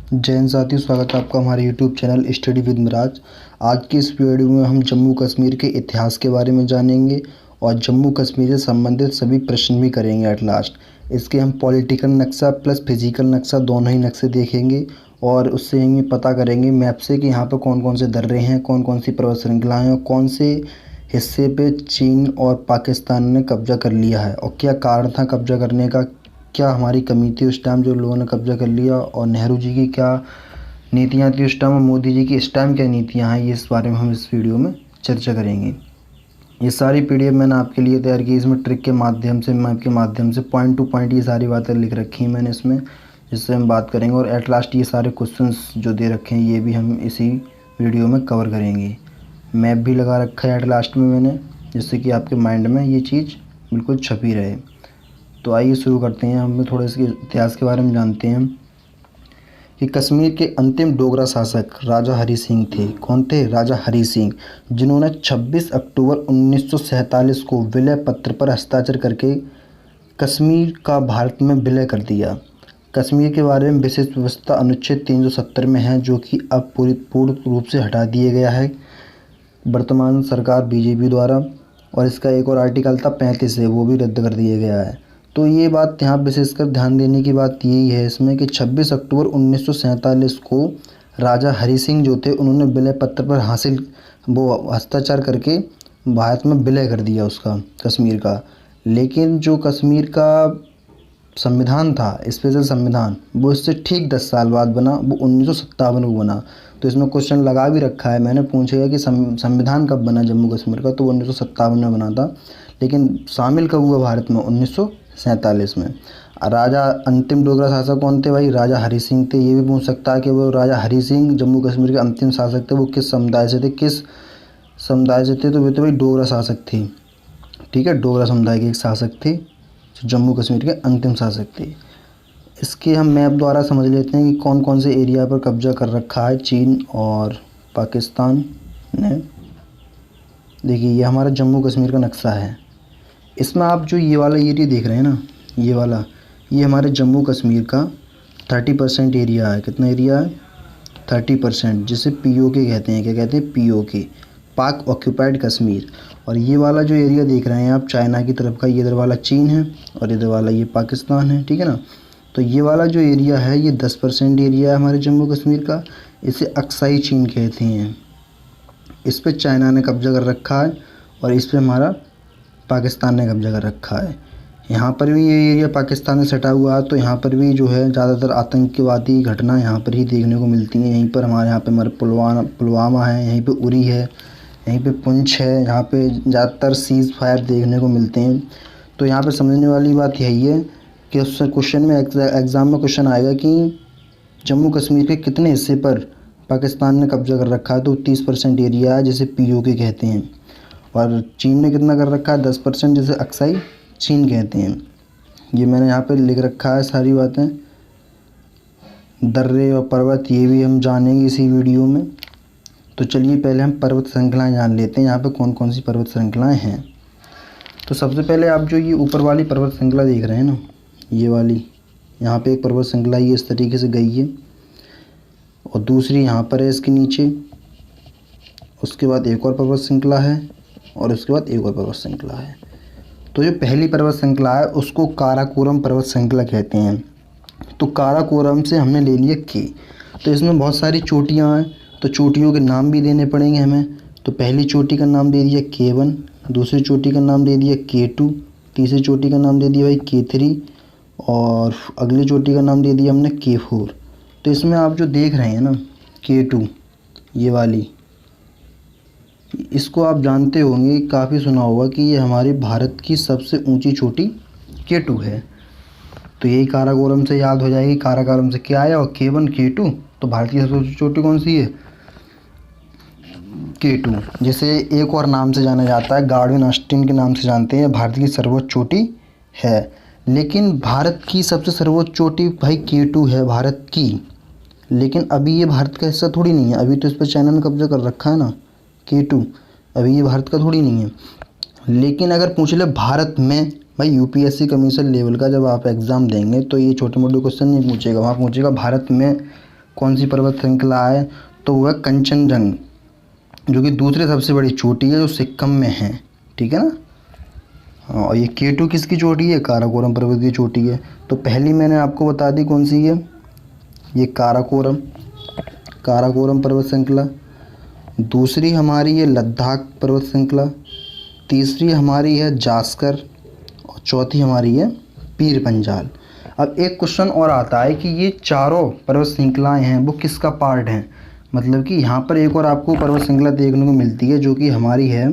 जय हिंद साथियों, स्वागत है आपका हमारे YouTube channel study with Miraj. आज की इस वीडियो में हम जम्मू कश्मीर के इतिहास के बारे में जानेंगे और जम्मू कश्मीर से संबंधित सभी प्रश्न भी करेंगे एट लास्ट। इसके हम पॉलिटिकल नक्शा प्लस फिजिकल नक्शा दोनों ही नक्शे देखेंगे और उससे हम ये पता करेंगे मैप से कि यहाँ पर कौन कौन से दर्रे हैं, कौन कौन सी पर्वत श्रृंखलाएँ हैं और कौन से हिस्से पे चीन और पाकिस्तान ने कब्जा कर लिया है और क्या कारण था कब्जा करने का, क्या हमारी कमी थी उस टाइम जो लोगों ने कब्जा कर लिया और नेहरू जी की क्या नीतियाँ थी उस टाइम और मोदी जी की इस टाइम क्या नीतियाँ हैं, ये इस बारे में हम इस वीडियो में चर्चा करेंगे। ये सारी पीडीएफ मैंने आपके लिए तैयार की, इसमें ट्रिक के माध्यम से, मैप के माध्यम से पॉइंट टू पॉइंट ये सारी बातें लिख रखी हैं मैंने इसमें, जिससे हम बात करेंगे और एट लास्ट ये सारे क्वेश्चंस जो दे रखे हैं ये भी हम इसी वीडियो में कवर करेंगे। मैप भी लगा रखा है एट लास्ट में मैंने, जिससे कि आपके माइंड में ये चीज़ बिल्कुल छपी रहे। तो आइए शुरू करते हैं। हम थोड़ा इसके इतिहास के बारे में जानते हैं कि कश्मीर के अंतिम डोगरा शासक राजा हरी सिंह थे। कौन थे? राजा हरी सिंह, जिन्होंने 26 अक्टूबर 1947 को विलय पत्र पर हस्ताक्षर करके कश्मीर का भारत में विलय कर दिया। कश्मीर के बारे में विशेष व्यवस्था अनुच्छेद 370 में है, जो कि अब पूर्ण रूप से हटा दिया गया है वर्तमान सरकार बीजेपी द्वारा, और इसका एक और आर्टिकल था 35 है, वो भी रद्द कर दिया गया है। तो ये बात यहाँ विशेषकर ध्यान देने की बात यही है इसमें कि 26 अक्टूबर 1947 को राजा हरी सिंह जो थे उन्होंने विलय पत्र पर हस्ताक्षर करके भारत में विलय कर दिया उसका, कश्मीर का। लेकिन जो कश्मीर का संविधान था, स्पेशल संविधान, वो इससे ठीक 10 साल बाद बना, वो 1957 को बना। तो इसमें क्वेश्चन लगा भी रखा है मैंने, पूछेगा कि संविधान कब बना जम्मू कश्मीर का, तो वो 1957 में बना था। लेकिन शामिल कब हुआ भारत में? 1947 में। राजा अंतिम डोगरा शासक कौन थे भाई? राजा हरी सिंह थे। ये भी पूछ सकता है कि वो राजा हरी सिंह जम्मू कश्मीर के अंतिम शासक थे, वो किस समुदाय से थे? किस समुदाय से थे? तो वे तो भाई डोगरा शासक थे। ठीक है, डोगरा समुदाय के एक शासक थे जो जम्मू कश्मीर के अंतिम शासक थे। इसके हम मैप द्वारा समझ लेते हैं कि कौन कौन से एरिया पर कब्जा कर रखा है चीन और पाकिस्तान ने। देखिए, ये हमारा जम्मू कश्मीर का नक्शा है। इसमें आप जो ये वाला एरिया देख रहे हैं ना, ये वाला, ये हमारे जम्मू कश्मीर का 30% एरिया है। कितना एरिया है? 30%, जिसे पीओके कहते हैं। क्या कहते हैं? पीओके, पाक ऑक्यूपाइड कश्मीर। और ये वाला जो एरिया देख रहे हैं आप चाइना की तरफ का, ये इधर वाला चीन है और इधर वाला ये पाकिस्तान है। ठीक है ना। तो ये वाला जो एरिया है ये 10% एरिया है हमारे जम्मू कश्मीर का। इसे अक्साई चीन कहते हैं। इस पर चाइना ने कब्जा कर रखा है और इस पर हमारा पाकिस्तान ने कब्जा कर रखा है। यहाँ पर भी ये एरिया पाकिस्तान से सटा हुआ है, तो यहाँ पर भी जो है ज़्यादातर आतंकवादी घटना यहाँ पर ही देखने को मिलती हैं। यहीं पर यहाँ पे हमारे पुलवामा है, यहीं पे उरी है, यहीं पे पुंछ है, यहाँ पे ज़्यादातर सीज़ फायर देखने को मिलते हैं। तो यहाँ पे समझने वाली बात यही है कि उस क्वेश्चन में एग्ज़ाम में क्वेश्चन आएगा कि जम्मू कश्मीर के कितने हिस्से पर पाकिस्तान ने कब्जा कर रखा है, तो 30% एरिया है जिसे पीओके कहते हैं। और चीन ने कितना कर रखा है? 10%, जिसे अक्साई चीन कहते हैं। ये मैंने यहाँ पे लिख रखा है सारी बातें। दर्रे और पर्वत ये भी हम जानेंगे इसी वीडियो में। तो चलिए पहले हम पर्वत श्रृंखलाएँ जान लेते हैं, यहाँ पे कौन कौन सी पर्वत श्रृंखलाएँ हैं। तो सबसे पहले आप जो ये ऊपर वाली पर्वत श्रृंखला देख रहे हैं ना, ये वाली, यहाँ पे एक पर्वत श्रृंखला ये इस तरीके से गई है और दूसरी यहाँ पर है इसके नीचे। उसके बाद एक और पर्वत श्रृंखला है और उसके बाद एक और पर्वत श्रृंखला है। तो जो पहली पर्वत श्रृंखला है उसको काराकोरम पर्वत श्रृंखला कहते हैं। तो काराकोरम से हमने ले लिया के। तो इसमें बहुत सारी चोटियाँ हैं, तो चोटियों के नाम भी देने पड़ेंगे हमें। तो पहली चोटी का नाम दे दिया K1, दूसरी चोटी का नाम दे दिया K2, तीसरी चोटी का नाम दे दिया भाई K3 और अगली चोटी का नाम दे दिया हमने K4। तो इसमें आप जो देख रहे हैं ना K2, ये वाली, इसको आप जानते होंगे, काफ़ी सुना होगा कि ये हमारे भारत की सबसे ऊंची चोटी K2 है। तो यही काराकोरम से याद हो जाएगी। काराकोरम से क्या आया? और K1 K2, तो भारत की सबसे ऊंची चोटी कौन सी है? K2, जिसे एक और नाम से जाना जाता है, गार्डन ऑस्टिन के नाम से जानते हैं। भारत की सर्वोच्च चोटी है। लेकिन भारत की सबसे सर्वोच्च चोटी भाई K2 है भारत की। लेकिन अभी ये भारत का हिस्सा थोड़ी नहीं है, अभी तो इस पर चाइना ने कब्जा कर रखा है ना K2, अभी ये भारत का थोड़ी नहीं है। लेकिन अगर पूछ ले भारत में, भाई यूपीएससी कमीशन लेवल का जब आप एग्ज़ाम देंगे तो ये छोटे मोटे क्वेश्चन नहीं पूछेगा, वहाँ पूछेगा भारत में कौन सी पर्वत श्रृंखला है, तो वह कंचनजंगा, जो कि दूसरे सबसे बड़ी चोटी है, जो सिक्किम में है, ठीक है ना। हाँ, और ये K2 किसकी चोटी है, काराकोरम पर्वत की चोटी है। तो पहली मैंने आपको बता दी कौन सी है, ये काराकोरम, काराकोरम पर्वत श्रृंखला। दूसरी हमारी है लद्दाख पर्वत श्रृंखला। तीसरी हमारी है जास्कर, और चौथी हमारी है पीर पंजाल। अब एक क्वेश्चन और आता है कि ये चारों पर्वत श्रृंखलाएँ हैं वो किसका पार्ट हैं। मतलब कि यहाँ पर एक और आपको पर्वत श्रृंखला देखने को मिलती है जो कि हमारी है,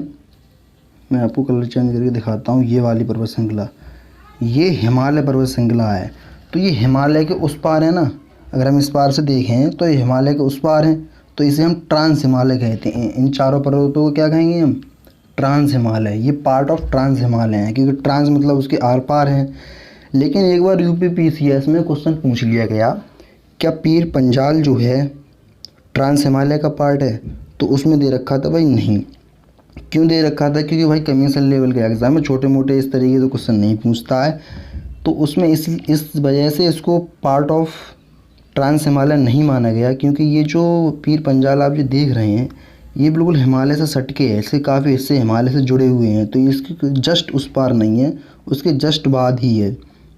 मैं आपको कलर चेंज करके दिखाता हूँ, ये वाली पर्वत श्रृंखला, ये हिमालय पर्वत श्रृंखला है। तो ये हिमालय के उस पार है ना, अगर हम इस पार से देखें तो ये हिमालय के उस पार हैं, तो इसे हम ट्रांस हिमालय कहते हैं। इन चारों पर्वतों को क्या कहेंगे हम, ट्रांस हिमालय। ये पार्ट ऑफ ट्रांस हिमालय है, क्योंकि ट्रांस मतलब उसके आर पार हैं। लेकिन एक बार UPPCS में क्वेश्चन पूछ लिया गया, क्या पीर पंजाल जो है ट्रांस हिमालय का पार्ट है, तो उसमें दे रखा था भाई नहीं। क्यों दे रखा था, क्योंकि भाई कमीशन लेवल के एग्ज़ाम में छोटे मोटे इस तरीके से क्वेश्चन नहीं पूछता है, तो उसमें इस वजह से इसको पार्ट ऑफ ट्रांस हिमालय नहीं माना गया। क्योंकि ये जो पीर पंजाल आप जो देख रहे हैं, ये बिल्कुल हिमालय से सटके है, इसके काफ़ी हिस्से हिमालय से जुड़े हुए हैं, तो इसके जस्ट उस पार नहीं है, उसके जस्ट बाद ही है।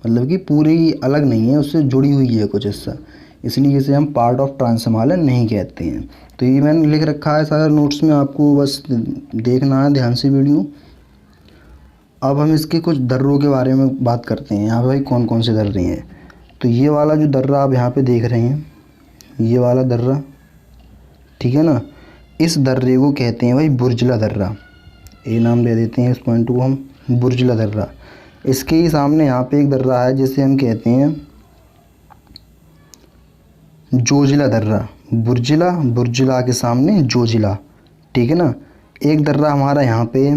मतलब कि पूरी अलग नहीं है, उससे जुड़ी हुई है कुछ हिस्सा, इसलिए इसे हम पार्ट ऑफ ट्रांस हिमालय नहीं कहते हैं। तो ये मैंने लिख रखा है सारा नोट्स में, आपको बस देखना है ध्यान से वीडियो। अब हम इसके कुछ दर्रों के बारे में बात करते हैं। यहाँ भाई कौन कौन से दर्रे हैं, तो ये वाला जो दर्रा आप यहाँ पे देख रहे हैं, ये वाला दर्रा, ठीक है ना, इस दर्रे को कहते हैं भाई बुर्जला दर्रा। ये नाम दे देते हैं इस पॉइंट को हम, बुर्जला दर्रा। इसके ही सामने यहाँ पे एक दर्रा है जिसे हम कहते हैं जोजिला दर्रा। बुर्जिला के सामने जोजिला, ठीक है ना। एक दर्रा हमारा यहाँ पे,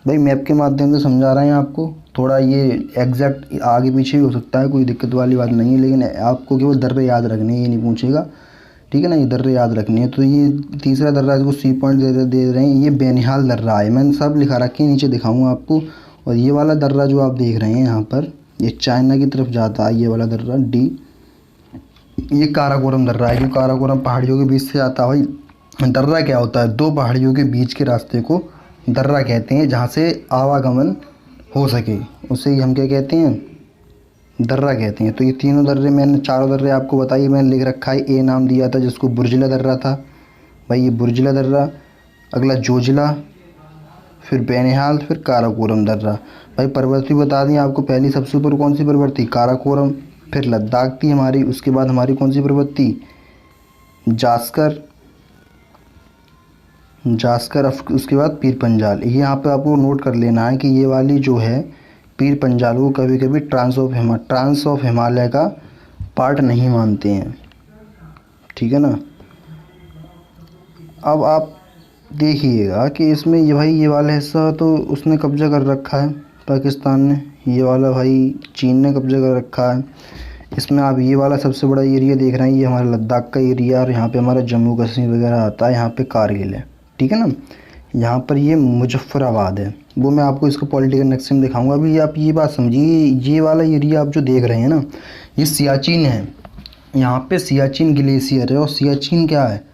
भाई मैप के माध्यम से समझा रहे हैं आपको, थोड़ा ये एग्जैक्ट आगे पीछे भी हो सकता है, कोई दिक्कत वाली बात नहीं है, लेकिन आपको केवल दर्रे याद रखने हैं, ये नहीं पूछेगा, ठीक है ना, ये दर्रे याद रखने हैं। तो ये तीसरा दर्रा इसको C पॉइंट दे रहे हैं, ये बेनिहाल दर्रा है, मैंने सब लिखा रखे हैं, नीचे दिखाऊंगा आपको। और ये वाला दर्रा जो आप देख रहे हैं यहाँ पर, ये चाइना की तरफ जाता है, ये वाला दर्रा D, ये काराकोरम दर्रा है, जो काराकोरम पहाड़ियों के बीच से आता है। भाई दर्रा क्या होता है, दो पहाड़ियों के बीच के रास्ते को दर्रा कहते हैं, जहाँ से आवागमन हो सके, उसे ही हम क्या कहते हैं, दर्रा कहते हैं। तो ये तीनों दर्रे, मैंने चारों दर्रे आपको बताइए, मैंने लिख रखा है। ए नाम दिया था जिसको बुर्जिला दर्रा था, भाई ये बुर्जिला दर्रा, अगला जोजिला, फिर बेनिहाल, फिर काराकोरम दर्रा। भाई पर्वत भी बता दें आपको, पहली सबसे ऊपर कौन सी पर्वत थी, काराकोरम, फिर लद्दाख थी हमारी, उसके बाद हमारी कौन सी पर्वत थी, जास्कर, उसके बाद पीर पंजाल। ये यहाँ पे आपको नोट कर लेना है कि ये वाली जो है पीर पंजाल को कभी कभी ट्रांस ऑफ हिमालय का पार्ट नहीं मानते हैं, ठीक है ना। अब आप देखिएगा कि इसमें ये भाई ये वाला हिस्सा तो उसने कब्जा कर रखा है पाकिस्तान ने, ये वाला भाई चीन ने कब्जा कर रखा है। इसमें आप ये वाला सबसे बड़ा एरिया देख रहे हैं, ये हमारा लद्दाख का एरिया, और यहाँ पे हमारा जम्मू कश्मीर वगैरह आता है, यहाँ पे कारगिल है, ठीक है ना। यहाँ पर ये मुजफ्फराबाद है, वो मैं आपको इसका पॉलिटिकल नक्शे में दिखाऊंगा। अभी आप ये बात समझिए, ये वाला एरिया आप जो देख रहे हैं ना, ये सियाचिन है, यहाँ पे सियाचिन ग्लेशियर है। और सियाचिन क्या है,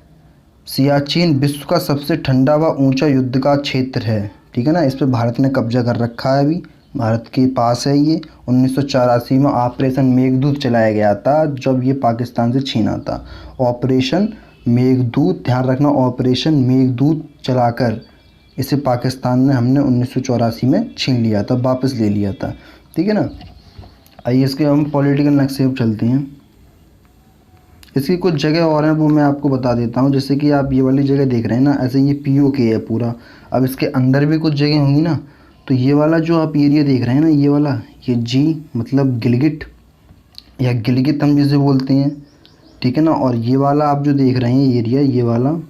सियाचिन विश्व का सबसे ठंडा व ऊंचा युद्ध का क्षेत्र है, ठीक है ना। इस पर भारत ने कब्जा कर रखा है, अभी भारत के पास है ये। 1984 में ऑपरेशन मेघदूत चलाया गया था, जब ये पाकिस्तान से छीना था। ऑपरेशन मेघदूत, ध्यान रखना, ऑपरेशन मेघदूत चलाकर इसे पाकिस्तान ने हमने 1984 में छीन लिया था, वापस ले लिया था, ठीक है ना। आइए इसके हम पॉलिटिकल नक्शे पर चलते हैं। इसकी कुछ जगह और हैं, वो मैं आपको बता देता हूँ। जैसे कि आप ये वाली जगह देख रहे हैं ना, ऐसे ये POK है पूरा। अब इसके अंदर भी कुछ जगह होंगी ना, तो ये वाला जो आप एरिया देख रहे हैं ना, ये वाला, ये G मतलब गिलगिट या गिलगित हम जिसे बोलते हैं, ठीक है ना। और ये वाला आप जो देख रहे हैं एरिया, ये वाला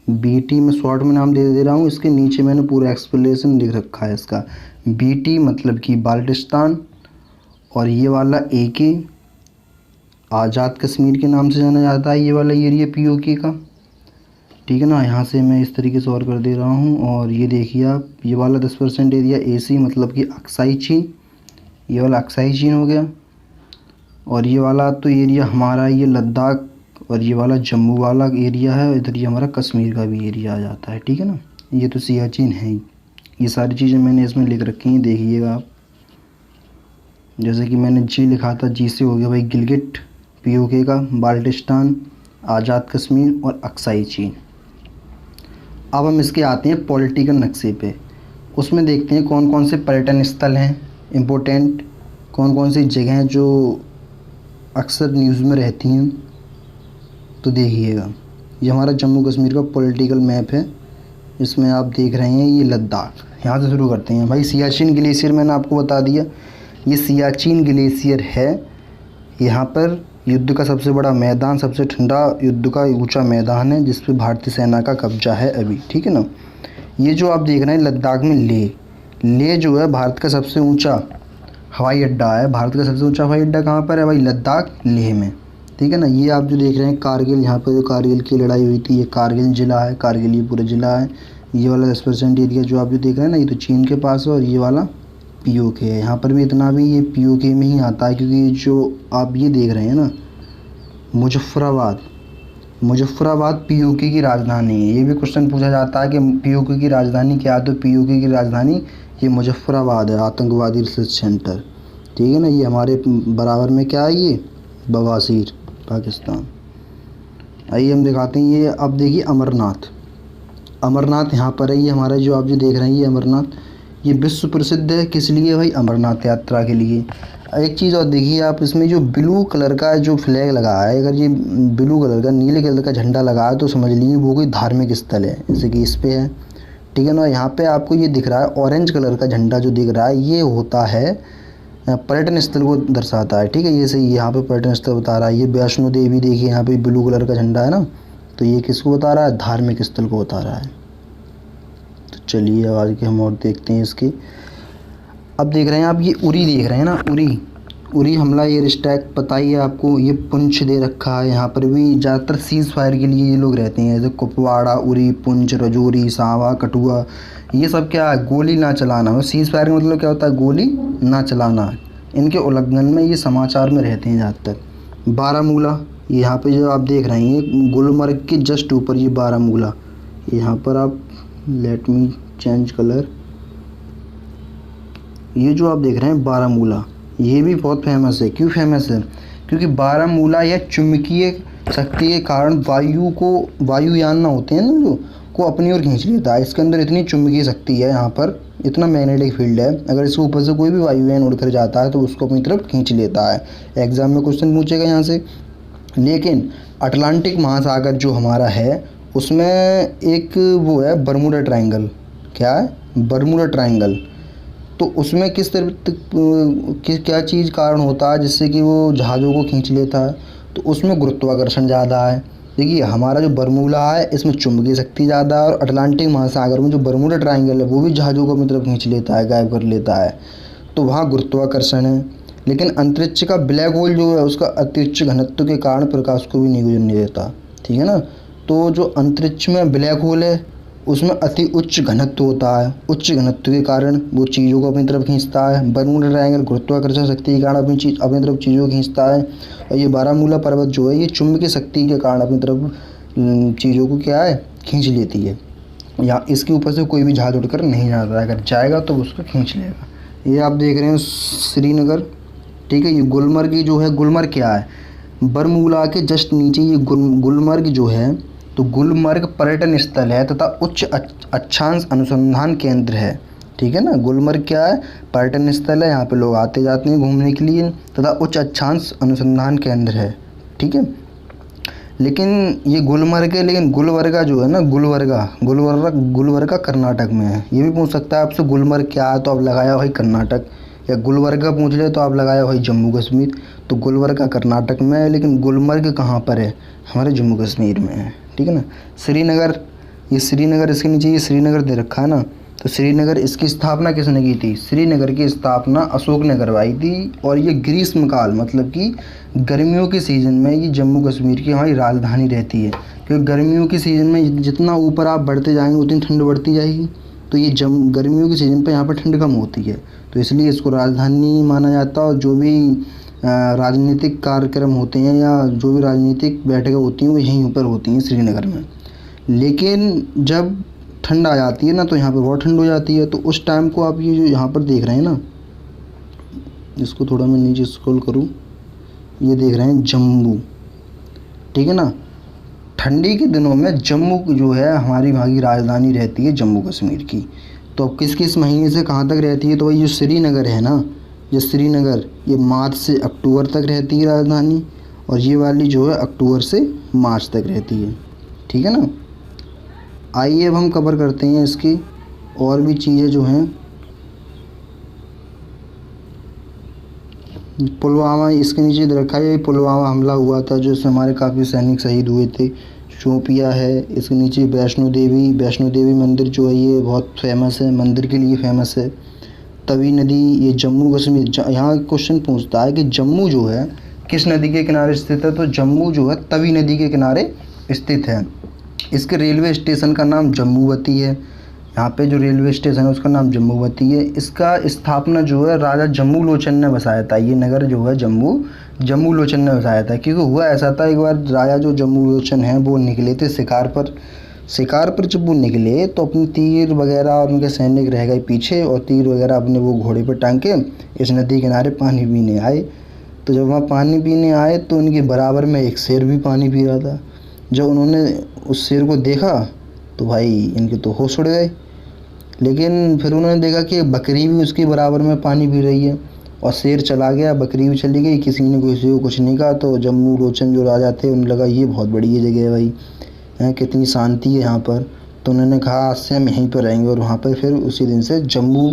BT में शॉर्ट में नाम दे रहा हूँ, इसके नीचे मैंने पूरा एक्सप्लेनेशन लिख रखा है इसका। BT मतलब कि बाल्टिस्तान, और ये वाला AK आज़ाद कश्मीर के नाम से जाना जाता है, ये वाला एरिया POK का, ठीक है ना। यहाँ से मैं इस तरीके से और कर दे रहा हूँ। और ये देखिए आप, ये वाला 10% एरिया AC मतलब कि अक्साई चीन, ये वाला अक्साई चीन हो गया। और ये वाला तो एरिया हमारा ये लद्दाख और ये वाला जम्मू वाला एरिया है, इधर ये हमारा कश्मीर का भी एरिया आ जाता है, ठीक है ना। ये तो सियाचिन है ही। ये सारी चीज़ें मैंने इसमें लिख रखी हैं, देखिएगा आप। जैसे कि मैंने जी लिखा था, जी से हो गया भाई गिलगिट पीओके का, बाल्टिस्तान, आज़ाद कश्मीर और अक्साई चीन। अब हम इसके आते हैं पॉलिटिकल नक्शे पे। उसमें देखते हैं कौन कौन से पर्यटन स्थल हैं इम्पोर्टेंट, कौन कौन सी जगह हैं जो अक्सर न्यूज़ में रहती हैं। तो देखिएगा, ये हमारा जम्मू कश्मीर का पॉलिटिकल मैप है। इसमें आप देख रहे हैं ये लद्दाख। यहाँ से शुरू करते हैं भाई। सियाचिन ग्लेशियर मैंने आपको बता दिया, ये सियाचिन ग्लेशियर है। यहाँ पर युद्ध का सबसे बड़ा मैदान, सबसे ठंडा युद्ध का ऊंचा मैदान है, जिस पे भारतीय सेना का कब्जा है अभी, ठीक है ना। ये जो आप देख रहे हैं लद्दाख में लेह जो है भारत का सबसे ऊंचा हवाई अड्डा है। भारत का सबसे ऊंचा हवाई अड्डा कहाँ पर है भाई? लद्दाख, लेह में, ठीक है ना। ये आप जो देख रहे हैं कारगिल, यहाँ पर जो कारगिल की लड़ाई हुई थी, ये कारगिल ज़िला है, कारगिल ये पूरा ज़िला है। ये वाला 10% एरिया जो आप जो देख रहे हैं ना, ये तो चीन के पास है, और ये वाला पीओके है। यहाँ पर भी इतना भी ये पीओके में ही आता है, क्योंकि जो आप ये देख रहे हैं ना मुजफ्फराबाद पीओके की राजधानी है। ये भी क्वेश्चन पूछा जाता है कि पीओके की राजधानी क्या है, तो पीओके की राजधानी ये मुजफ्फराबाद है, आतंकवादी रिसर्च सेंटर, ठीक है ना। ये हमारे बराबर में क्या है, ये बवासीर, पाकिस्तान। आइए हम दिखाते हैं। ये अब देखिए अमरनाथ यहाँ पर है। ये हमारा जो आप जो देख रहे हैं ये अमरनाथ, ये विश्व प्रसिद्ध है। किस लिए भाई? अमरनाथ यात्रा के लिए। एक चीज़ और देखिए आप, इसमें जो ब्लू कलर का जो फ्लैग लगा है, अगर ये ब्लू कलर का, नीले कलर का झंडा लगा है, तो समझ लीजिए वो कोई धार्मिक स्थल है, जैसे कि इस पे है, ठीक है ना। यहाँ पे आपको ये दिख रहा है ऑरेंज कलर का झंडा जो दिख रहा है, ये होता है पर्यटन स्थल को दर्शाता है, ठीक है। ये सही, यहाँ पे पर्यटन स्थल बता रहा है। ये वैष्णो देवी देखिए, यहाँ पे ब्लू कलर का झंडा है ना, तो ये किसको बता रहा है? धार्मिक स्थल को बता रहा है। तो चलिए अब आगे हम और देखते हैं इसके। अब देख रहे हैं आप, ये उरी देख रहे हैं ना, उरी हमला एयर स्ट्राइक, पता ही है आपको। ये पुंछ दे रखा है, यहाँ पर भी ज़्यादातर सीज़ फायर के लिए ये लोग रहते हैं, जैसे कुपवाड़ा, उरी, पुंछ, रजौरी, सांवा, कठुआ, ये सब क्या है? गोली ना चलाना। सीज़ फायर का मतलब क्या होता है? गोली ना चलाना। इनके उल्लंघन में ये समाचार में रहते हैं ज़्यादातर। बारामूला, यहाँ पे जो आप देख रहे हैं गुलमर्ग के जस्ट ऊपर ये बारामूला, यहाँ पर आप लेट मी चेंज कलर, ये जो आप देख रहे हैं बारामूला, ये भी बहुत फेमस है। क्यों फेमस है? क्योंकि बारामूला यह चुंबकीय शक्ति के कारण वायुयान ना होते हैं ना जो को अपनी ओर खींच लेता है। इसके अंदर इतनी चुंबकीय शक्ति है, यहाँ पर इतना मैग्नेटिक फील्ड है, अगर इसके ऊपर से कोई भी वायुयान उड़कर जाता है तो उसको अपनी तरफ खींच लेता है। एग्जाम में क्वेश्चन पूछेगा यहाँ से। लेकिन अटलांटिक महासागर जो हमारा है, उसमें एक वो है बर्मुडा ट्रायंगल। क्या है? Bermuda triangle. तो उसमें क्या चीज़ कारण होता है जिससे कि वो जहाज़ों को खींच लेता है? तो उसमें गुरुत्वाकर्षण ज़्यादा है। देखिए हमारा जो बर्मुडा है इसमें चुंबकीय शक्ति ज़्यादा है, और अटलांटिक महासागर में जो बर्मुडा ट्रायंगल है वो भी जहाज़ों को अपनी तरफ खींच लेता है, गायब कर लेता है, तो वहाँ गुरुत्वाकर्षण है। लेकिन अंतरिक्ष का ब्लैक होल जो है, उसका अतिउच्च घनत्व के कारण प्रकाश को भी नहीं गुजरने देता, ठीक है ना। तो जो अंतरिक्ष में ब्लैक होल है उसमें अति उच्च घनत्व होता है, उच्च घनत्व के कारण वो चीज़ों को अपनी तरफ खींचता है। बर्मुडा ट्रायंगल गुरुत्वाकर्षण शक्ति के कारण अपनी तरफ चीज़ों को खींचता है, और ये बारामूला पर्वत जो है ये चुंबकीय शक्ति के कारण अपनी तरफ चीज़ों को क्या है? खींच लेती है। या इसके ऊपर से कोई भी जहाज़ उड़कर नहीं जाता है, अगर जाएगा तो उसको खींच लेगा। ये आप देख रहे हैं श्रीनगर, ठीक है। ये गुलमर्ग जो है, गुलमर्ग क्या है? बरमूला के जस्ट नीचे ये गुलमर्ग जो है, तो गुलमर्ग पर्यटन स्थल है तथा उच्च अक्षांश अनुसंधान केंद्र है, ठीक है ना। गुलमर्ग क्या है? पर्यटन स्थल है, यहाँ पे लोग आते जाते हैं घूमने के लिए, तथा उच्च अक्षांश अनुसंधान केंद्र है, ठीक है। लेकिन ये गुलमर्ग है, लेकिन गुलबर्गा जो है ना, गुलबर्गा कर्नाटक में है। ये भी पूछ सकता है आपसे गुलमर्ग क्या है, तो आप लगाया भाई कर्नाटक, या गुलबर्गा पूछ ले तो आप लगाया भाई जम्मू कश्मीर। तो गुलबर्गा कर्नाटक में है, लेकिन गुलमर्ग कहाँ पर है? हमारे जम्मू कश्मीर में है, ठीक है ना। श्रीनगर, ये श्रीनगर, इसके नीचे ये श्रीनगर दे रखा है ना, तो श्रीनगर, इसकी स्थापना किसने की थी? श्रीनगर की स्थापना अशोक ने करवाई थी, और ये ग्रीष्मकाल मतलब कि गर्मियों के सीज़न में ये जम्मू कश्मीर की हमारी राजधानी रहती है। क्योंकि गर्मियों के सीज़न में जितना ऊपर आप बढ़ते जाएंगे उतनी ठंड बढ़ती जाएगी, तो ये गर्मियों के सीज़न पे यहाँ पर ठंड कम होती है, तो इसलिए इसको राजधानी माना जाता है। और जो भी राजनीतिक कार्यक्रम होते हैं या जो भी राजनीतिक बैठकें होती हैं वो यहीं पर होती हैं, श्रीनगर में। लेकिन जब ठंड आ जाती है ना तो यहाँ पे बहुत ठंड हो जाती है। तो उस टाइम को आप ये जो यहाँ पर देख रहे हैं ना, इसको थोड़ा मैं नीचे स्क्रॉल करूँ, ये देख रहे हैं जम्मू, ठीक है ना। ठंडी के दिनों में जम्मू जो है हमारी वहाँ की राजधानी रहती है जम्मू कश्मीर की। तो अब किस किस महीने से कहाँ तक रहती है, तो भाई जो श्रीनगर है ना, ये श्रीनगर ये मार्च से अक्टूबर तक रहती है राजधानी, और ये वाली जो है अक्टूबर से मार्च तक रहती है, ठीक है ना। आइए अब हम कवर करते हैं इसकी और भी चीज़ें जो हैं। पुलवामा इसके नीचे दे रखा है, पुलवामा हमला हुआ था जो हमारे काफ़ी सैनिक शहीद हुए थे। शोपिया है, इसके नीचे वैष्णो देवी मंदिर जो है ये बहुत फेमस है, मंदिर के लिए फेमस है। तवी नदी, ये जम्मू कश्मीर, यहाँ क्वेश्चन पूछता है कि जम्मू जो है किस नदी के किनारे स्थित है, तो जम्मू जो है तवी नदी के किनारे स्थित है। इसके रेलवे स्टेशन का नाम जम्मूवती है, यहाँ पे जो रेलवे स्टेशन है उसका नाम जम्मूवती है। इसका स्थापना जो है राजा जम्मू लोचन ने बसाया था, ये नगर जो है जम्मू लोचन ने बसाया था। क्योंकि हुआ ऐसा था, एक बार राजा जो जम्मू लोचन हैं वो निकले थे शिकार पर जब वो निकले तो अपने तीर वगैरह और उनके सैनिक रह गए पीछे, और तीर वगैरह अपने वो घोड़े पर टांग के इस नदी किनारे पानी पीने आए। तो जब वहाँ पानी पीने आए तो उनके बराबर में एक शेर भी पानी पी रहा था। जब उन्होंने उस शेर को देखा तो भाई इनके तो होश उड़ गए। लेकिन फिर उन्होंने देखा कि बकरी भी उसके बराबर में पानी पी रही है, और शेर चला गया, बकरी भी चली गई, किसी ने किसी को कुछ नहीं कहा। तो जम्मू लोचन जो राजा थे उन्हें लगा ये बहुत बड़ी ये जगह है भाई, यहाँ कितनी शांति है यहाँ पर। तो उन्होंने कहा आज से हम यहीं पर रहेंगे, और वहाँ पर फिर उसी दिन से जम्मू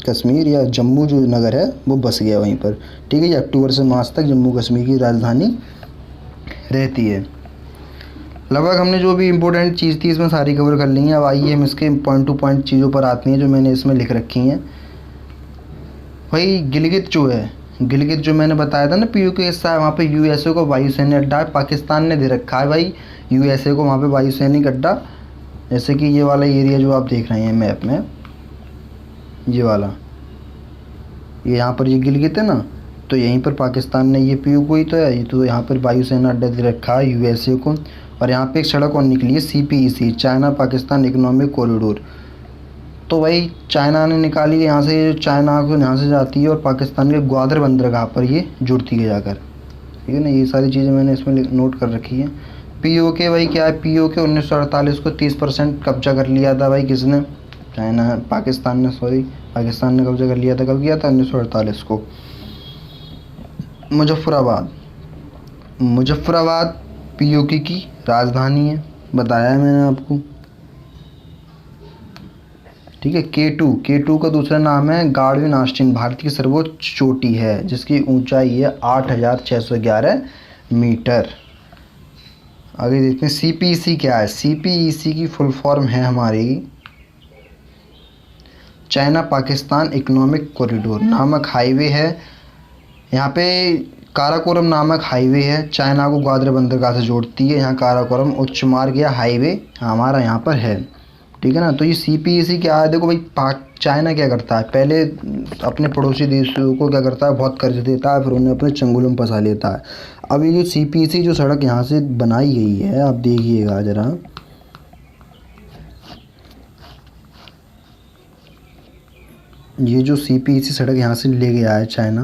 कश्मीर या जम्मू जो नगर है वो बस गया वहीं पर, ठीक है। ये अक्टूबर से मार्च तक जम्मू कश्मीर की राजधानी रहती है। लगभग हमने जो भी इम्पोर्टेंट चीज़ थी इसमें सारी कवर कर ली है। अब आइए हम इसके पॉइंट टू पॉइंट चीज़ों पर आती हैं जो मैंने इसमें लिख रखी हैं। भाई गिलगित जो है, गिलगित जो मैंने बताया था ना POK हिस्सा है, वहाँ पे USA को वायुसैनिक अड्डा है। पाकिस्तान ने दे रखा है भाई USA को वहाँ पे वायुसैनिक अड्डा। जैसे कि ये वाला एरिया जो आप देख रहे हैं मैप में, ये वाला, ये यहाँ पर ये गिलगित है ना, तो यहीं पर पाकिस्तान ने ये POK ही तो है, ये तो यहाँ पर वायुसेना अड्डा दे रखा है USA को। और यहाँ पे एक सड़क और निकली है CPEC, China Pakistan economic corridor. तो भाई चाइना ने निकाली है यहाँ से, चाइना को यहाँ से जाती है और पाकिस्तान के ग्वादर बंदरगाह पर ये जुड़ती है जाकर, ठीक है ना। ये सारी चीज़ें मैंने इसमें नोट कर रखी है। POK भाई क्या है, POK 1948 को 30% कब्जा कर लिया था भाई, किसने, पाकिस्तान ने कब्जा कर लिया था। कब किया था, 1948 को। मुजफ्फराबाद POK की राजधानी है, बताया है मैंने आपको, ठीक है। K2 का दूसरा नाम है गार्डविन ऑस्टिन, भारत की सर्वोच्च चोटी है जिसकी ऊंचाई है 8611 मीटर। आगे देखते हैं CPEC क्या है। CPEC की फुल फॉर्म है हमारी चाइना पाकिस्तान इकोनॉमिक कॉरिडोर नामक हाईवे है। यहाँ पे काराकोरम नामक हाईवे है, चाइना को ग्वादर बंदरगाह से जोड़ती है। यहाँ काराकोरम उच्च मार्ग या हाईवे हमारा यहाँ पर है, ठीक है ना। तो ये CPEC क्या है, देखो भाई चाइना क्या करता है, पहले अपने पड़ोसी देशों को क्या करता है, बहुत कर्ज देता है, फिर उन्हें अपने चंगुलों में फंसा लेता है। अब ये जो CPEC जो सड़क यहाँ से बनाई गई है, आप देखिएगा ज़रा, ये जो CPEC सड़क यहाँ से ले गया है चाइना,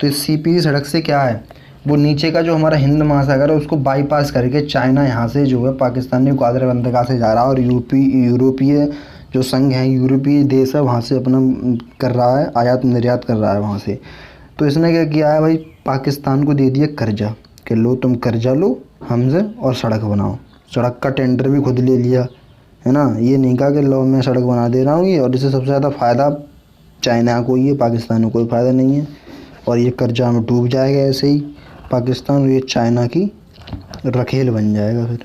तो इस CPEC सड़क से क्या है, वो नीचे का जो हमारा हिंद महासागर है उसको बाईपास करके चाइना यहाँ से जो है पाकिस्तानी ग्वादर बंदरगाह से जा रहा है, और यूरोपीय जो संघ है, यूरोपीय देश है, वहाँ से अपना कर रहा है, आयात निर्यात कर रहा है वहाँ से। तो इसने क्या किया है भाई, पाकिस्तान को दे दिया कर्जा कि लो तुम कर्जा लो हमसे और सड़क बनाओ। सड़क का टेंडर भी खुद ले लिया, है ना। ये नहीं कहा कि लो मैं सड़क बना दे रहा हूँ ये, और इससे सबसे ज़्यादा फ़ायदा चाइना को ही है, पाकिस्तान को कोई फ़ायदा नहीं है। और ये कर्जा में डूब जाएगा ऐसे ही पाकिस्तान, और ये चाइना की रखेल बन जाएगा फिर।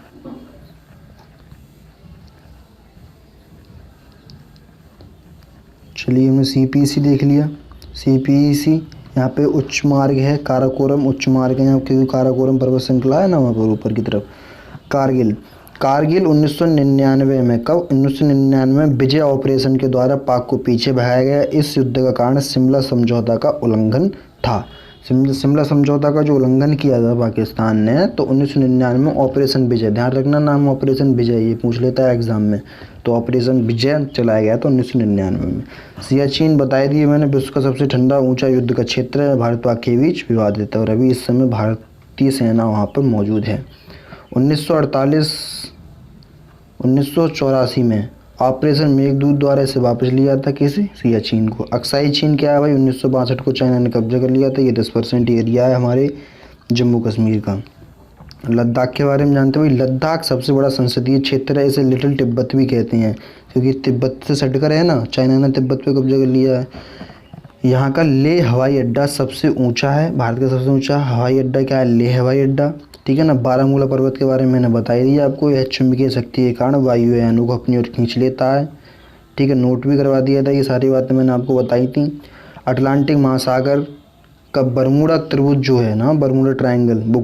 चलिए हमने CPEC देख लिया। CPEC यहाँ पे उच्च मार्ग है, काराकोरम उच्च मार्ग है यहाँ, क्योंकि काराकोरम पर्वत श्रृंखला है ना वहाँ पर ऊपर की तरफ। कारगिल कारगिल 1999 में, कब 1999 में विजय ऑपरेशन के द्वारा पाक को पीछे भगाया गया। इस युद्ध का कारण शिमला समझौता का उल्लंघन था। शिमला समझौता का जो उल्लंघन किया था पाकिस्तान ने, तो 1999 में ऑपरेशन विजय, ध्यान रखना नाम ऑपरेशन विजय, ये पूछ लेता है एग्जाम में, तो ऑपरेशन विजय चलाया गया था 1999 में। सियाचिन बता दिए मैंने, विश्व का सबसे ठंडा ऊंचा युद्ध का क्षेत्र है, भारत पाक के बीच विवादित है और अभी इस समय भारतीय सेना वहाँ पर मौजूद है। 1984 में ऑपरेशन मेघदूत द्वारा इसे वापस लिया था, किसे, सियाचिन को। अक्साई चीन क्या है भाई, 1962 को चाइना ने कब्जा कर लिया था। ये 10% एरिया है हमारे जम्मू कश्मीर का। लद्दाख के बारे में जानते हो भाई, लद्दाख सबसे बड़ा संसदीय क्षेत्र है, इसे लिटिल तिब्बत भी कहते हैं क्योंकि तिब्बत से सटकर है ना, चाइना ने तिब्बत पे कब्जा कर लिया है। यहाँ का लेह हवाई अड्डा सबसे ऊंचा है, भारत का सबसे ऊंचा हवाई अड्डा क्या है, लेह हवाई अड्डा, ठीक है ना। बारामूला पर्वत के बारे में मैंने बता ही दिया आपको, यह चुंबकीय शक्ति के कारण वायुयानों को अपनी ओर खींच लेता है, ठीक है, नोट भी करवा दिया था, ये सारी बातें मैंने आपको बताई थी। अटलांटिक महासागर का बरमूडा त्रिभुज जो है ना, बरमूडा ट्रायंगल, वो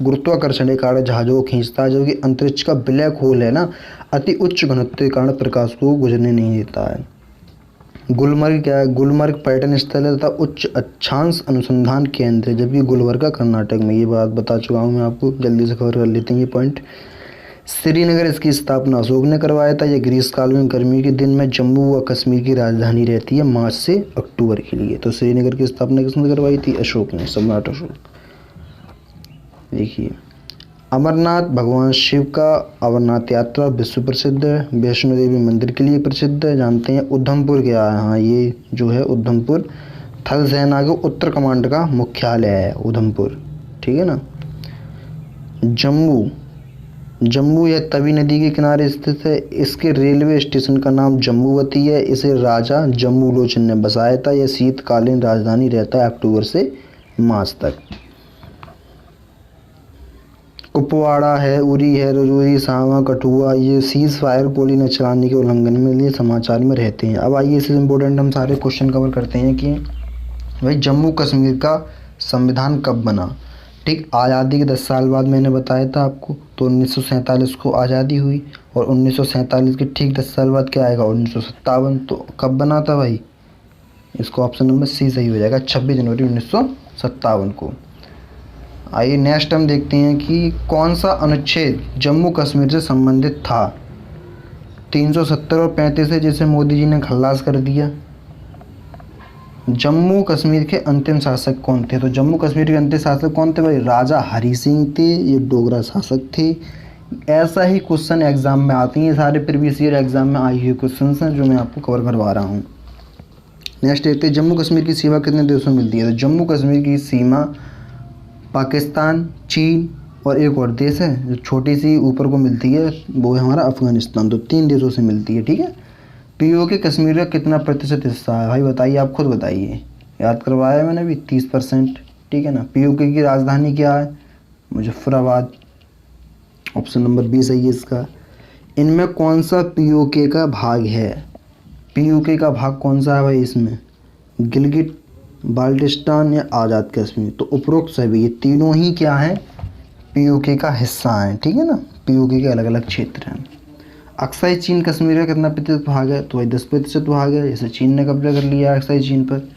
गुरुत्वाकर्षण के कारण जहाज़ों को खींचता है, जो कि अंतरिक्ष का ब्लैक होल है ना, अति उच्च घनत्व के कारण प्रकाश को गुजरने नहीं देता है। गुलमर्ग क्या है, गुलमर्ग पर्यटन स्थल है तथा उच्च अक्षांश अनुसंधान केंद्र है, जबकि गुलबर्गा कर्नाटक में, ये बात बता चुका हूँ मैं आपको, जल्दी से कवर कर लेते हैं ये पॉइंट। श्रीनगर, इसकी स्थापना अशोक ने करवाया था। यह ग्रीष्मकाल में गर्मी के दिन में जम्मू व कश्मीर की राजधानी रहती है मार्च से अक्टूबर के लिए। तो श्रीनगर की स्थापना किसने करवाई थी, अशोक ने, सम्राट अशोक। देखिए अमरनाथ, भगवान शिव का अमरनाथ यात्रा विश्व प्रसिद्ध है, वैष्णो देवी मंदिर के लिए प्रसिद्ध है। जानते हैं उधमपुर क्या है, हाँ ये जो है उधमपुर थल सेना के उत्तर कमांड का मुख्यालय है उधमपुर, ठीक है ना। जम्मू यह तवी नदी के किनारे स्थित है, इसके रेलवे स्टेशन का नाम जम्मूवती है, इसे राजा जम्मू लोचन ने बसाया था। यह शीतकालीन राजधानी रहता है अक्टूबर से मार्च तक। कुपवाड़ा है, उरी है, रजौरी, सावा, कठुआ, ये सीज फायर गोली न चलाने के उल्लंघन में लिए समाचार में रहते हैं। अब आइए इससे इम्पोर्टेंट हम सारे क्वेश्चन कवर करते हैं कि भाई जम्मू कश्मीर का संविधान कब बना। ठीक, आज़ादी के 10 साल बाद मैंने बताया था आपको, तो 1947 को आज़ादी हुई और 1947 के ठीक 10 साल बाद क्या आएगा, 1957। तो कब बना था भाई, इसको ऑप्शन नंबर सी सही हो जाएगा, 26 जनवरी 1957 को। आइए नेक्स्ट हम देखते हैं कि कौन सा अनुच्छेद जम्मू कश्मीर से संबंधित था। 370 और 35 है, जिसे मोदी जी ने खल्लास कर दिया। जम्मू कश्मीर के अंतिम शासक कौन थे, तो जम्मू कश्मीर के अंतिम शासक कौन थे भाई, राजा हरि सिंह थे, ये डोगरा शासक थे। ऐसा ही क्वेश्चन एग्जाम में आते हैं, सारे प्रीवियस ईयर एग्जाम में आई हुई क्वेश्चन हैं जो मैं आपको कवर करवा रहा हूँ। नेक्स्ट देखते हैं जम्मू कश्मीर की सीमा कितने देशों में मिलती है। तो जम्मू कश्मीर की सीमा पाकिस्तान, चीन और एक और देश है जो छोटी सी ऊपर को मिलती है, वो है हमारा अफगानिस्तान। तो 3 देशों से मिलती है, ठीक है। पीओके कश्मीर का कितना प्रतिशत हिस्सा है भाई, बताइए, आप खुद बताइए, याद करवाया मैंने भी, 30%, ठीक है ना। पीओके की राजधानी क्या है, मुजफ्फराबाद, ऑप्शन नंबर बी सही है इसका। इनमें कौन सा पीओके का भाग है, पीओके का भाग कौन सा है भाई इसमें, गिलगिट बाल्टिस्तान या आज़ाद कश्मीर। तो उपरोक्त सभी ये तीनों ही क्या है, पीओके का हिस्सा हैं, ठीक है ना, पीओके के अलग अलग क्षेत्र हैं। अक्साई चीन कश्मीर का कितना प्रतिशत भाग है, तो भाई 10% भाग है, जैसे चीन ने कब्जा कर लिया अक्साई चीन पर।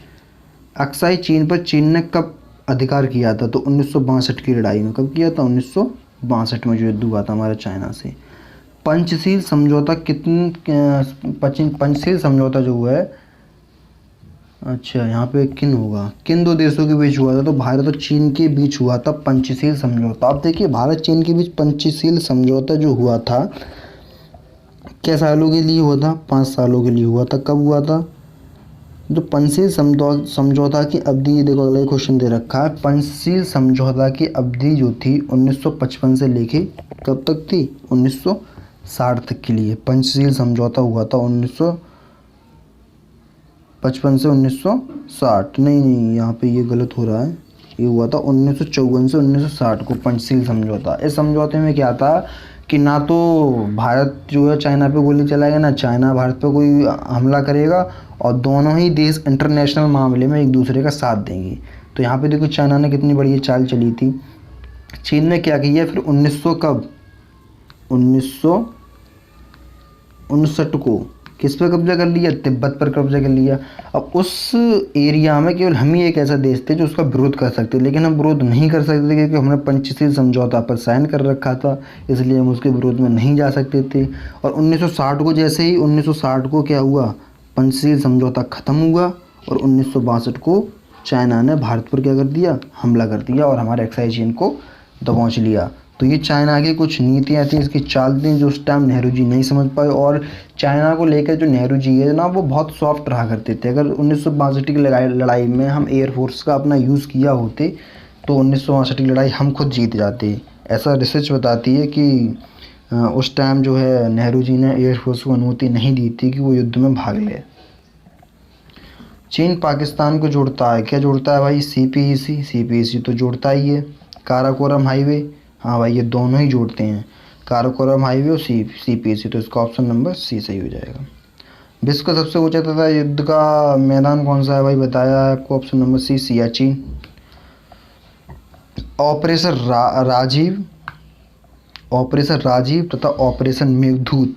अक्साई चीन पर चीन ने कब अधिकार किया था, तो 1962 की लड़ाई में। कब किया था, 1962 में जो युद्ध हुआ था हमारा चाइना से। पंचशील समझौता पंचशील समझौता जो हुआ है, अच्छा यहाँ पे किन होगा, किन 2 देशों के बीच हुआ था, तो भारत और चीन के बीच हुआ था पंचशील समझौता। आप देखिए भारत चीन के बीच पंचशील समझौता जो हुआ था, क्या सालों के लिए हुआ था, 5 सालों के लिए हुआ था। कब हुआ था, जो पंचशील समझौता की अवधि, देखो अगला क्वेश्चन दे रखा है, पंचशील समझौता की अवधि जो थी 1955 से लेके कब तक थी, 1960 तक के लिए पंचशील समझौता हुआ था। 1955 से 1960, नहीं यहाँ पे ये गलत हो रहा है, ये हुआ था 1954 से 1960 को पंचशील समझौता। इस समझौते में क्या था कि ना तो भारत जो है चाइना पे गोली चलाएगा, ना चाइना भारत पे कोई हमला करेगा, और दोनों ही देश इंटरनेशनल मामले में एक दूसरे का साथ देंगे। तो यहाँ पे देखो चाइना ने कितनी बड़ी चाल चली थी। चीन ने क्या किया फिर 1900 कब 1959 को किस पे कब्जा कर लिया? तिब्बत पर कब्जा कर लिया। अब उस एरिया में केवल हम ही एक ऐसा देश थे जो उसका विरोध कर सकते, लेकिन हम विरोध नहीं कर सकते थे क्योंकि हमने पंचशील समझौता पर साइन कर रखा था, इसलिए हम उसके विरोध में नहीं जा सकते थे। और 1960 को जैसे ही 1960 को क्या हुआ, पंचशील समझौता ख़त्म हुआ और 1962 को चाइना ने भारत पर क्या कर दिया, हमला कर दिया और हमारे एक्साइज चीन को दबोच लिया। तो ये चाइना की कुछ नीतियाँ थी, इसकी चाल थी जो उस टाइम नेहरू जी नहीं समझ पाए। और चाइना को लेकर जो नेहरू जी है ना, वो बहुत सॉफ्ट रहा करते थे। अगर 1962 की लड़ाई में हम एयरफोर्स का अपना यूज़ किया होते तो 1962 की लड़ाई हम खुद जीत जाते। ऐसा रिसर्च बताती है कि उस टाइम जो है नेहरू जी ने एयरफोर्स को अनुमति नहीं दी थी कि वो युद्ध में भाग ले। चीन पाकिस्तान को जोड़ता है, क्या जोड़ता है भाई? सीपीईसी तो जोड़ता ही है। काराकोरम हाईवे, हाँ भाई ये दोनों ही जोड़ते हैं, काराकोरम हाईवे और सीपीईसी। तो इसका ऑप्शन नंबर सी सही हो जाएगा। विश्व का सबसे ऊंचा तथा युद्ध का मैदान कौन सा है भाई? बताया है आपको, option number C Siachen. Operation Rajiv तथा ऑपरेशन मेघदूत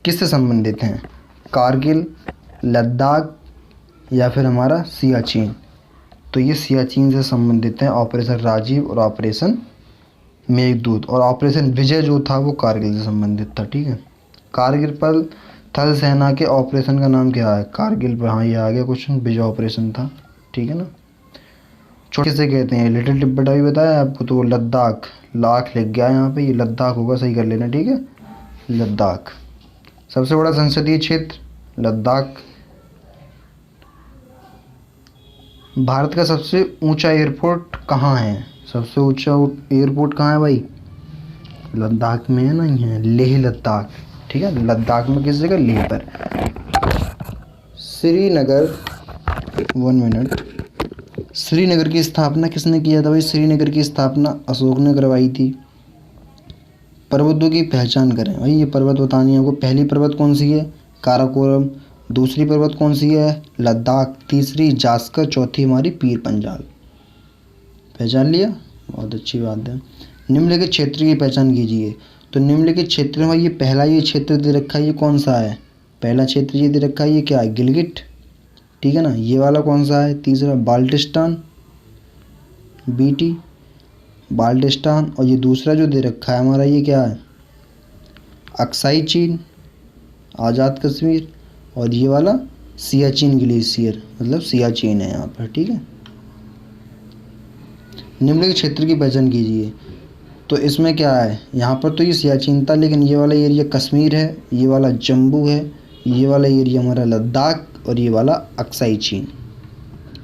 किससे संबंधित हैं? कारगिल, लद्दाख या फिर हमारा सियाचिन? तो ये सियाचिन से संबंधित हैं, ऑपरेशन राजीव और ऑपरेशन मेघदूत। और ऑपरेशन विजय जो था वो कारगिल से संबंधित था, ठीक है। कारगिल पर थल सेना के ऑपरेशन का नाम क्या है? कारगिल पर, हाँ ये आ गया क्वेश्चन, विजय ऑपरेशन था, ठीक है ना। छोटे से कहते हैं, लिटिल तिब्बत अभी बताया आपको, तो वो लद्दाख, लाख लिख गया यहाँ पे, ये लद्दाख होगा, सही कर लेना, ठीक है, लद्दाख। सबसे बड़ा संसदीय क्षेत्र लद्दाख। भारत का सबसे ऊंचा एयरपोर्ट कहाँ है? सबसे ऊंचा एयरपोर्ट कहाँ है भाई? लद्दाख में है ना, ही है, लेह लद्दाख, ठीक है। लद्दाख में किस जगह? लेह पर। श्रीनगर, 1 मिनट। श्रीनगर की स्थापना किसने किया था भाई? श्रीनगर की स्थापना अशोक ने करवाई थी। पर्वतों की पहचान करें भाई, ये पर्वत बतानी है आपको। पहली पर्वत कौन सी है? काराकोरम। दूसरी पर्वत कौन सी है? लद्दाख। तीसरी जास्कर। चौथी हमारी पीर पंजाल। पहचान लिया, बहुत अच्छी बात है। निम्नलिखित क्षेत्र की पहचान कीजिए। तो निम्नलिखित क्षेत्र में ये पहला ये क्षेत्र दे रखा है, ये कौन सा है? पहला क्षेत्र ये दे रखा है, ये क्या है? गिलगिट, ठीक है ना। ये वाला कौन सा है? तीसरा बाल्टिस्तान, बीटी, बाल्टिस्तान। और ये दूसरा जो दे रखा है हमारा, ये क्या है? अक्साई चीन, आज़ाद कश्मीर। और ये वाला सियाचिन ग्लेशियर, मतलब सियाचिन है यहाँ पर, ठीक है। निम्नलिखित क्षेत्र की पहचान कीजिए। तो इसमें क्या है? यहाँ पर तो ये सियाचिन था, लेकिन ये वाला एरिया कश्मीर है, ये वाला जम्मू है, ये वाला एरिया हमारा लद्दाख और ये वाला अक्साई चीन,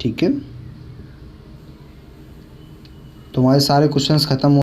ठीक है। तो हमारे सारे क्वेश्चंस ख़त्म हो